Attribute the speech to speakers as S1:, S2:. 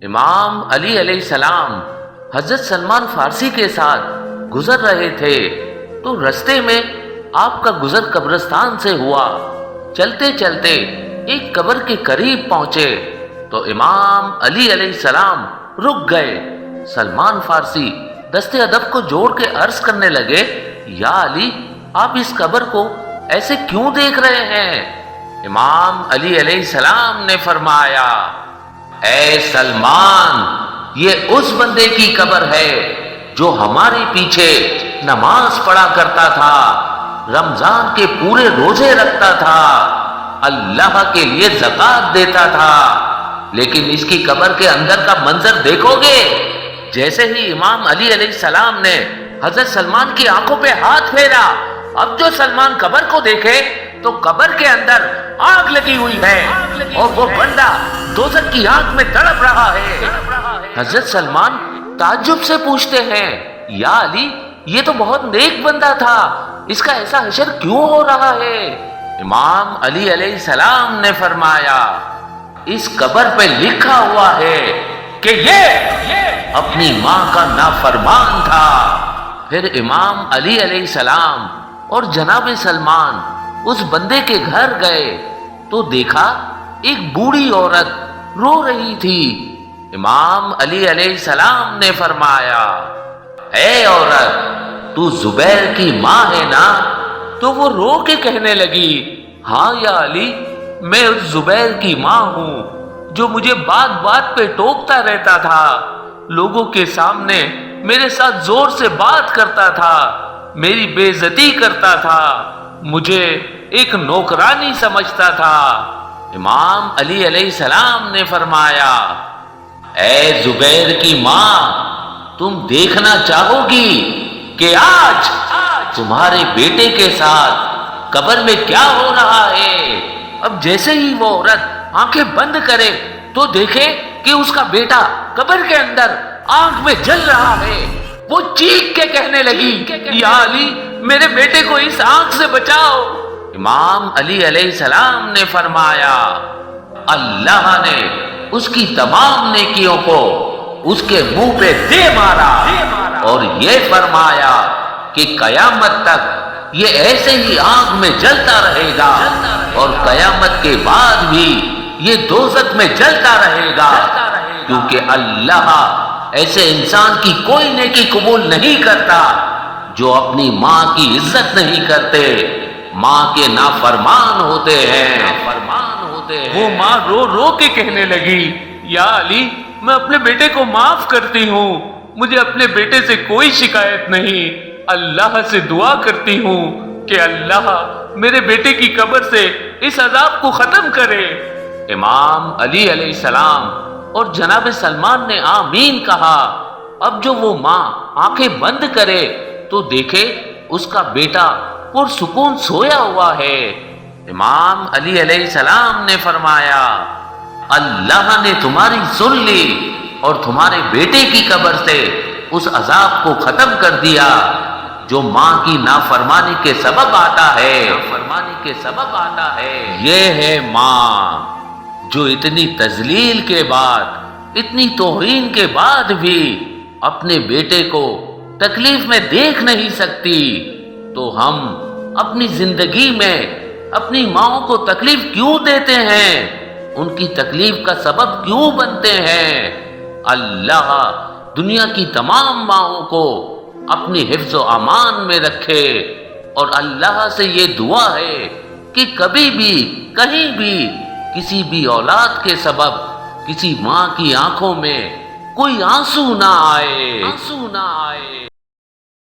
S1: امام علی علیہ السلام حضرت سلمان فارسی کے ساتھ گزر رہے تھے تو رستے میں آپ کا گزر قبرستان سے ہوا۔ چلتے چلتے ایک قبر کے قریب پہنچے تو امام علی علیہ السلام رک گئے۔ سلمان فارسی دست ادب کو جوڑ کے عرض کرنے لگے، یا علی، آپ اس قبر کو ایسے کیوں دیکھ رہے ہیں؟ امام علی علیہ السلام نے فرمایا، اے سلمان، یہ اس بندے کی قبر ہے جو ہمارے پیچھے نماز پڑھا کرتا تھا، رمضان کے پورے روزے رکھتا تھا، اللہ کے لیے زکوٰۃ دیتا تھا، لیکن اس کی قبر کے اندر کا منظر دیکھو گے۔ جیسے ہی امام علی علیہ السلام نے حضرت سلمان کی آنکھوں پہ ہاتھ پھیرا، اب جو سلمان قبر کو دیکھے تو قبر کے اندر آگ لگی ہوئی ہے اور وہ بندہ دوزخ کی آگ میں تڑپ رہا ہے۔ حضرت سلمان تعجب سے پوچھتے ہیں، یا علی، یہ تو بہت نیک بندہ تھا، اس کا ایسا حشر کیوں ہو رہا ہے؟ امام علی علیہ السلام نے فرمایا، اس قبر پہ لکھا ہوا ہے کہ یہ اپنی ماں کا نافرمان تھا۔ پھر امام علی علیہ السلام اور جناب سلمان اس بندے کے گھر گئے تو دیکھا ایک بوڑھی عورت رو رہی تھی۔ امام علی علیہ السلام نے فرمایا، اے عورت، تو زبیر کی ماں ہے نا؟ تو وہ رو کے کہنے لگی، ہاں یا علی، میں اس زبیر کی ماں ہوں جو مجھے بات بات پہ ٹوکتا رہتا تھا، لوگوں کے سامنے میرے ساتھ زور سے بات کرتا تھا، میری بے عزتی کرتا تھا، مجھے ایک نوکرانی سمجھتا تھا۔ امام علی علیہ السلام نے فرمایا، اے زبیر کی ماں، تم دیکھنا چاہو گی کہ آج تمہارے بیٹے کے ساتھ قبر میں کیا ہو رہا ہے؟ اب جیسے ہی وہ عورت آنکھیں بند کرے تو دیکھے کہ اس کا بیٹا قبر کے اندر آنکھ میں جل رہا ہے۔ وہ چیخ کے کہنے لگی، یا علی، میرے بیٹے کو اس آنکھ سے بچاؤ۔ امام علی علیہ السلام نے فرمایا، اللہ نے اس کی تمام نیکیوں کو اس کے منہ پہ دے مارا اور یہ فرمایا کہ قیامت تک یہ ایسے ہی آگ میں جلتا رہے گا اور قیامت کے بعد بھی یہ دوزخ میں جلتا رہے گا، کیونکہ اللہ ایسے انسان کی کوئی نیکی قبول نہیں کرتا جو اپنی ماں کی عزت نہیں کرتے، ماں کے نافرمان ہوتے ہیں۔
S2: وہ ماں رو رو کے کہنے لگی، یا علی، میں اپنے بیٹے کو معاف کرتی ہوں، مجھے اپنے بیٹے سے کوئی شکایت نہیں، اللہ سے دعا کرتی ہوں کہ اللہ میرے بیٹے کی قبر سے اس عذاب کو ختم کرے۔
S1: امام علی علیہ السلام اور جناب سلمان نے آمین کہا۔ اب جو وہ ماں آنکھیں بند کرے تو دیکھے اس کا بیٹا پرسکون سویا ہوا ہے۔ امام علی علیہ السلام نے فرمایا، اللہ نے تمہاری سن لی اور تمہارے بیٹے کی قبر سے اس عذاب کو ختم کر دیا جو ماں کی نافرمانی کے سبب آتا ہے۔ یہ ہے ماں جو اتنی تذلیل کے بعد، اتنی توہین کے بعد بھی اپنے بیٹے کو تکلیف میں دیکھ نہیں سکتی، تو ہم اپنی زندگی میں اپنی ماں کو تکلیف کیوں دیتے ہیں؟ ان کی تکلیف کا سبب کیوں بنتے ہیں؟ اللہ دنیا کی تمام ماؤں کو اپنی حفظ و امان میں رکھے، اور اللہ سے یہ دعا ہے کہ کبھی بھی کہیں بھی کسی بھی اولاد کے سبب کسی ماں کی آنکھوں میں کوئی آنسو نہ آئے۔